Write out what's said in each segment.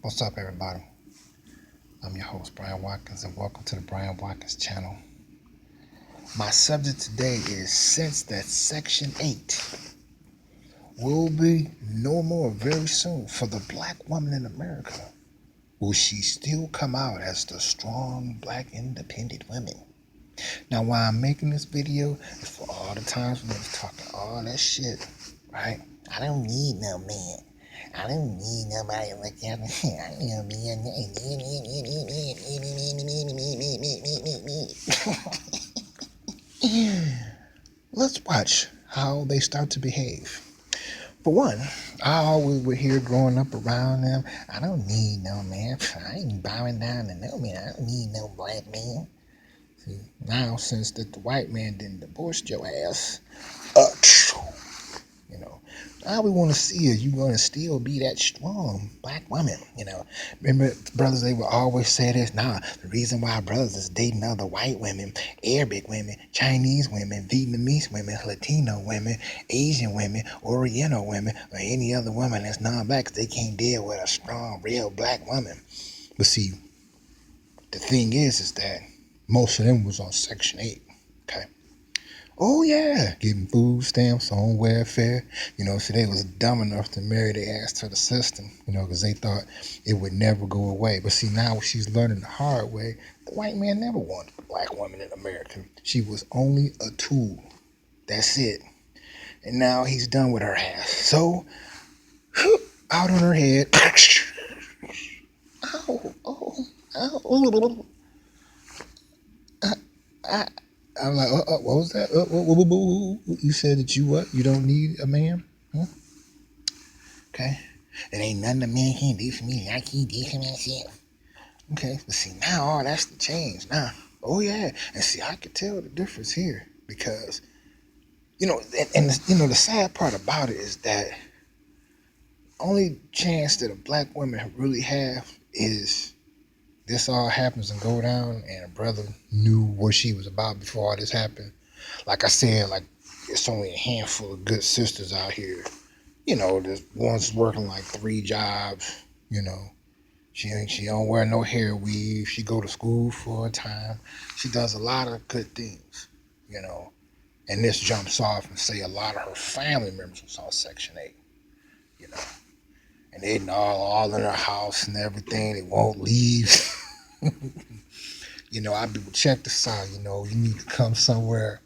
What's up, everybody? I'm your host, Brian Watkins, and welcome to the Brian Watkins channel. My subject today is since that Section 8 will be no more very soon for the black woman in America, will she still come out as the strong black independent woman? Now, why I'm making this video is for all the times when I was talking all that shit, right? I don't need no man. I don't need nobody like that. I don't need Let's watch how they start to behave. For one, I always would hear growing up around them, I don't need no man. I ain't bowing down to no man. I don't need no black man. See, now, since that the white man didn't divorce your ass, you know, all we want to see is you going to still be that strong black woman. Remember, brothers, they would always say this. Nah, the reason why brothers is dating other white women, Arabic women, Chinese women, Vietnamese women, Latino women, Asian women, Oriental women, or any other woman that's non-black, 'cause they can't deal with a strong, real black woman. But see, the thing is that most of them was on Section 8. Okay. Oh yeah, getting food stamps, on welfare. So they was dumb enough to marry their ass to the system, because they thought it would never go away. But see, now she's learning the hard way. The white man never wanted a black woman in America. She was only a tool. That's it. And now he's done with her ass. So, out on her head. Ow, oh, ow. I, I'm like, what was that? You said that you what? You don't need a man? Huh? Okay. It ain't nothing a man can do for me. I can't do for myself. Okay. But see, now all that's the change. Now, oh yeah. And see, I could tell the difference here because, the sad part about it is that only chance that a black woman really have is this all happens and go down and a brother knew what she was about before all this happened. Like I said, it's only a handful of good sisters out here. There's one's working like 3 jobs. She don't wear no hair weave. She go to school for a time. She does a lot of good things. And this jumps off and say a lot of her family members was on Section 8. You know, and they all in her house and everything. They won't leave. I be check this out. You need to come somewhere.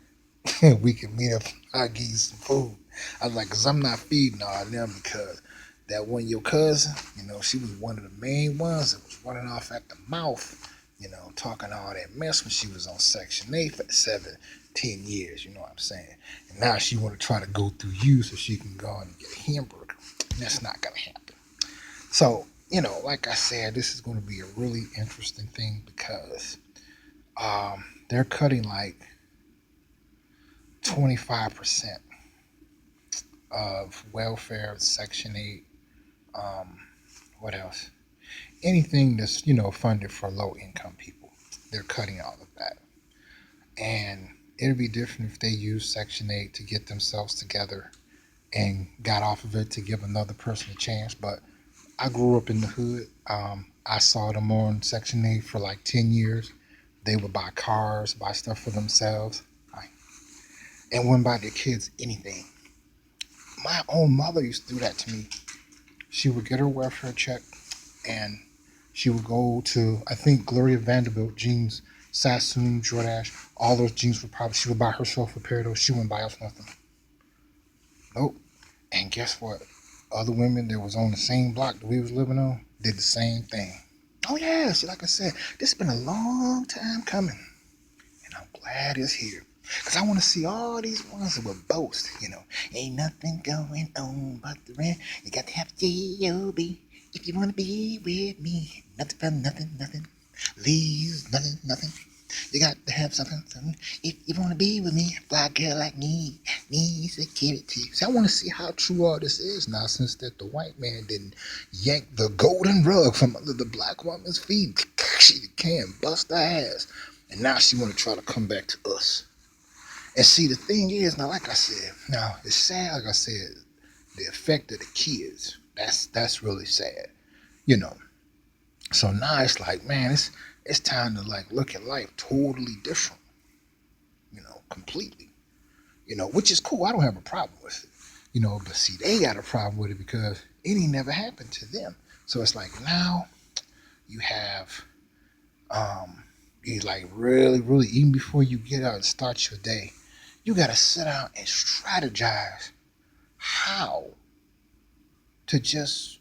We can meet up. I'll give you some food. I was like, because I'm not feeding all of them because that one, your cousin, she was one of the main ones that was running off at the mouth, talking all that mess when she was on Section 8 for 7-10 years, you know what I'm saying? And now she want to try to go through you so she can go and get a hamburger. And that's not going to happen. So, like I said, this is going to be a really interesting thing because they're cutting like 25% of welfare, Section 8, what else? Anything that's, funded for low-income people. They're cutting all of that. And it'll be different if they use Section 8 to get themselves together and got off of it to give another person a chance. But I grew up in the hood. I saw them on Section 8 for like 10 years. They would buy cars, buy stuff for themselves, and wouldn't buy their kids anything. My own mother used to do that to me. She would get her welfare check and she would go to, I think, Gloria Vanderbilt jeans, Sassoon, Jordache, all those jeans she would buy herself a pair of those. She wouldn't buy us nothing. Nope. And guess what? Other women that was on the same block that we was living on did the same thing. Oh yeah, see, like I said, this has been a long time coming. And I'm glad it's here. Because I want to see all these ones that will boast, Ain't nothing going on but the rent. You got to have J-O-B if you want to be with me. Nothing from nothing. Leaves, nothing. You got to have something. If you want to be with me, black girl like me, needs security. So I want to see how true all this is now since that the white man didn't yank the golden rug from under the black woman's feet. She can't bust her ass. And now she want to try to come back to us. And see, the thing is, now, like I said, now, it's sad, like I said, the effect of the kids, that's really sad. So now it's like, man, it's time to like look at life totally different, completely, which is cool. I don't have a problem with it, but see, they got a problem with it because it ain't never happened to them. So it's like now you have, you like really, really, even before you get out and start your day, you got to sit down and strategize how to just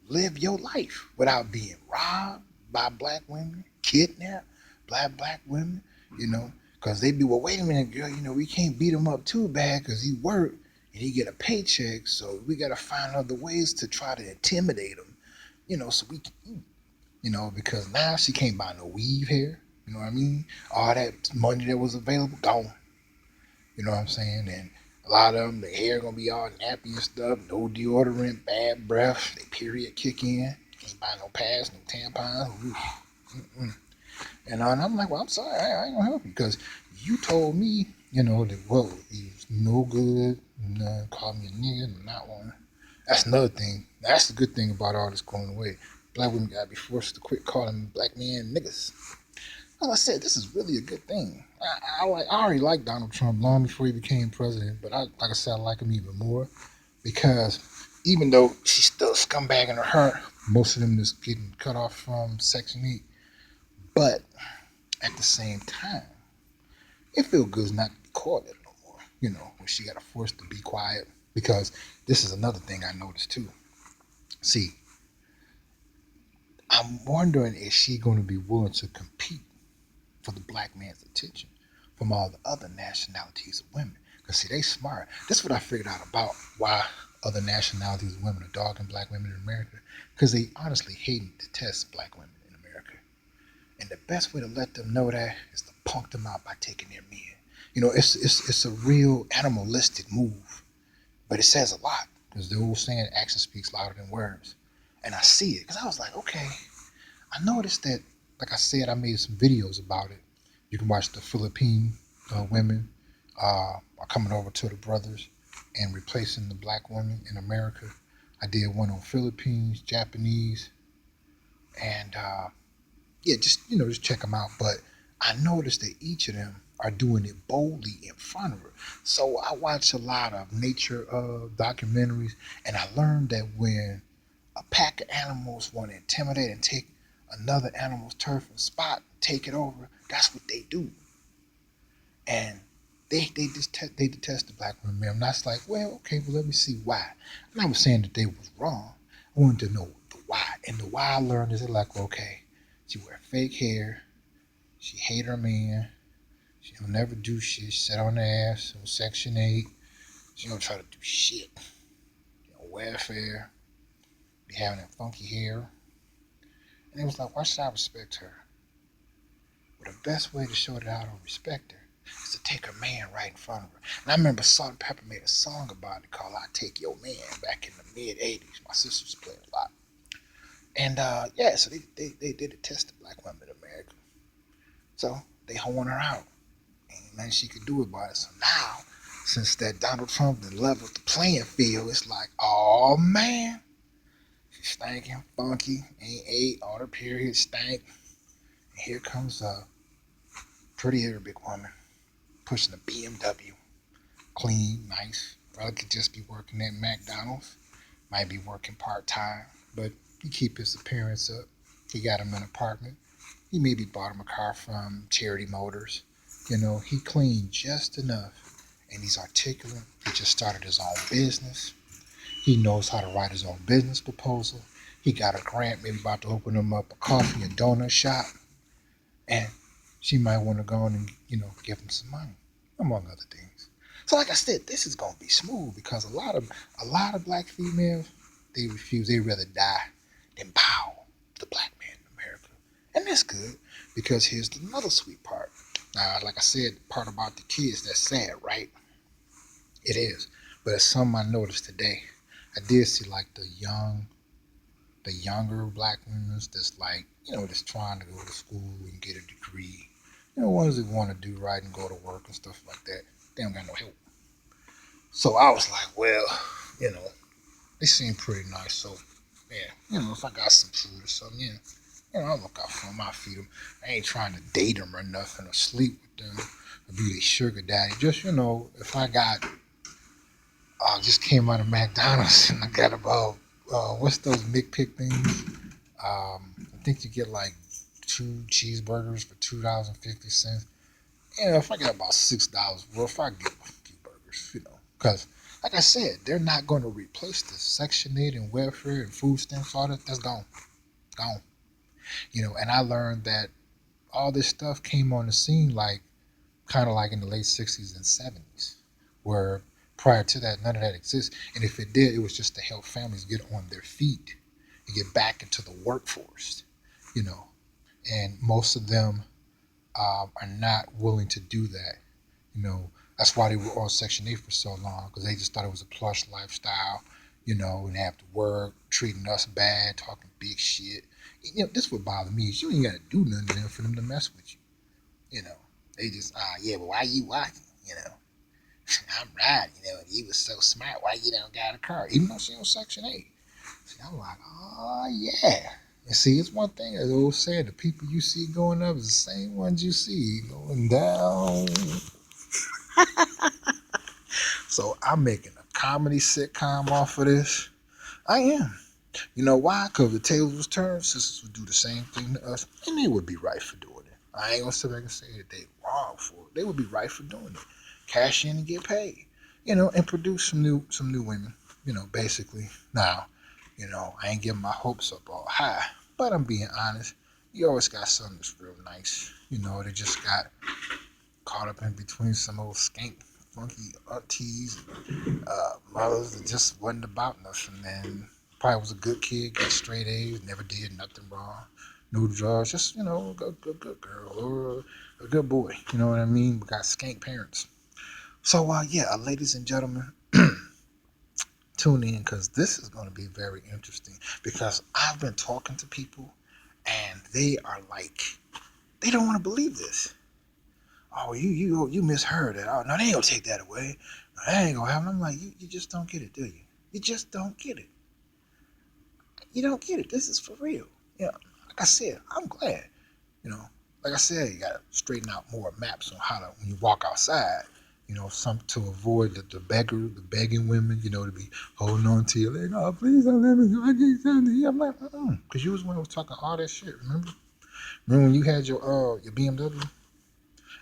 live your life without being robbed by black women, kidnapped by black women, because they be, well, wait a minute, girl, we can't beat him up too bad because he worked and he get a paycheck, so we got to find other ways to try to intimidate him, so we can eat, because now she can't buy no weave hair, you know what I mean? All that money that was available, gone. You know what I'm saying? And a lot of them, the hair gonna be all nappy and stuff. No deodorant, bad breath. They period kick in. Can't buy no pads, no tampons. And I'm like, well, I'm sorry, I ain't gonna help you because you told me, that whoa, he's no good. Call me a nigga, not one. That's another thing. That's the good thing about all this going away. Black women gotta be forced to quit calling black men niggas. Like I said, this is really a good thing. I already liked Donald Trump long before he became president, but like I said, I like him even more because even though she's still a scumbag in her heart, most of them is getting cut off from Section 8. But at the same time, it feels good not to be called that no more. When she got to force to be quiet. Because this is another thing I noticed too. See, I'm wondering if she's going to be willing to compete for the black man's attention from all the other nationalities of women. Because, see, they smart. This is what I figured out about why other nationalities of women are dogging black women in America. Because they honestly hate and detest black women in America. And the best way to let them know that is to punk them out by taking their men. It's a real animalistic move. But it says a lot. Because the old saying, action speaks louder than words. And I see it. Because I was like, okay, I noticed that, like I said, I made some videos about it. You can watch the Philippine women are coming over to the brothers and replacing the black women in America. I did one on Philippines, Japanese, and yeah, just check them out. But I noticed that each of them are doing it boldly in front of her. So I watch a lot of nature documentaries, and I learned that when a pack of animals want to intimidate and take another animal's turf and spot, take it over, that's what they do. And they detest the black women. And that's like, well, okay, well, let me see why. I'm not saying that they was wrong. I wanted to know the why. And the why I learned is like, okay, she wear fake hair, she hate her man, she don't never do shit, she sit on her ass on Section 8, she don't try to do shit. Welfare, be having that funky hair. And it was like, why should I respect her? Well, the best way to show that I don't respect her is to take her man right in front of her. And I remember Salt and Pepper made a song about it called I Take Your Man back in the mid 80s. My sisters played a lot. And yeah, so they did a test of black women in America. So they horn her out. Ain't nothing she could do about it. So now, since that Donald Trump done leveled the playing field, it's like, oh man, she's stinking, funky, ain't ate, all her periods stank. And here comes a pretty Arabic woman pushing a BMW. Clean, nice. Brother could just be working at McDonald's. Might be working part-time, but he keep his appearance up. He got him an apartment. He maybe bought him a car from Charity Motors. He clean just enough. And he's articulate. He just started his own business. He knows how to write his own business proposal. He got a grant, maybe about to open him up a coffee and donut shop. And she might want to go on and, give him some money, among other things. So like I said, this is gonna be smooth because a lot of black females, they refuse, they rather die than bow to the black man in America. And that's good because here's another sweet part. Now, like I said, the part about the kids, that's sad, right? It is. But it's something I noticed today. I did see like the younger black women that's like, just trying to go to school and get a degree. Ones that want to do right and go to work and stuff like that. They don't got no help. So I was like, well, they seem pretty nice. So, yeah, if I got some food or something, yeah. I look out for them. I feed them. I ain't trying to date them or nothing or sleep with them or be their sugar daddy. Just, if I got, just came out of McDonald's and I got about, what's those McPick things? I think you get like 2 cheeseburgers for $2.50. If I get about $6 worth, I get a few burgers, because like I said, they're not going to replace the Section 8 and welfare and food stamps, all that. That's gone, gone. And I learned that all this stuff came on the scene like kind of like in the late '60s and '70s, where prior to that, none of that exists. And if it did, it was just to help families get on their feet and get back into the workforce, you know. And most of them are not willing to do that. You know, that's why they were on Section 8 for so long, because they just thought it was a plush lifestyle, and they have to work, treating us bad, talking big shit. This would bother me is you ain't got to do nothing to them for them to mess with you. You know, they just, yeah, but why you watching? I'm riding, he was so smart. Why you don't got a car? Even though she on Section 8. See, I'm like, oh, yeah. And see, it's one thing, as old saying, the people you see going up is the same ones you see going down. So I'm making a comedy sitcom off of this. I am. You know why? Because the tables was turned, sisters would do the same thing to us, and they would be right for doing it. I ain't gonna sit back and say that they wrong for it. They would be right for doing it. Cash in and get paid. And produce some new women. Basically. Now, I ain't getting my hopes up all high, but I'm being honest. You always got something that's real nice. They just got caught up in between some old skank, funky aunties, mothers that just wasn't about nothing. And probably was a good kid, got straight A's, never did nothing wrong, no drugs, just a good girl or a good boy. You know what I mean? We got skank parents. So yeah, ladies and gentlemen, tune in because this is going to be very interesting. Because I've been talking to people, and they are like, they don't want to believe this. Oh, you misheard it. Oh, no, they ain't gonna take that away. No, that ain't gonna happen. I'm like, you just don't get it, do you? You just don't get it. You don't get it. This is for real. Like I said, I'm glad. You know, like I said, you gotta straighten out more maps on how to when you walk outside. Some to avoid the begging women. To be holding on to your leg. Oh, please don't let me go. I get something to you. I'm like, because you was the one who was talking all that shit. Remember? Remember when you had your BMW?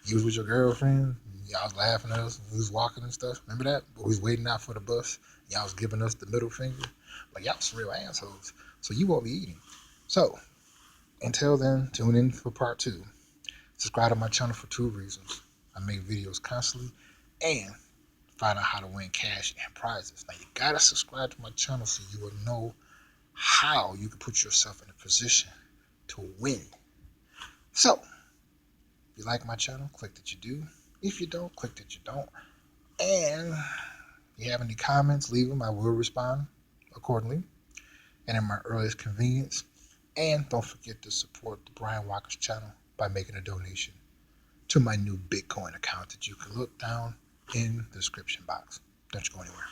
You was with your girlfriend. Y'all was laughing at us. We was walking and stuff. Remember that? We was waiting out for the bus. Y'all was giving us the middle finger. Like y'all some real assholes. So you won't be eating. So until then, tune in for part 2. Subscribe to my channel for 2 reasons. I make videos constantly and find out how to win cash and prizes. Now you gotta subscribe to my channel so you will know how you can put yourself in a position to win. So if you like my channel, click that you do. If you don't, click that you don't. And if you have any comments, leave them. I will respond accordingly and in my earliest convenience. And don't forget to support the Brian Walker's channel by making a donation to my new Bitcoin account that you can look down in the description box. Don't you go anywhere.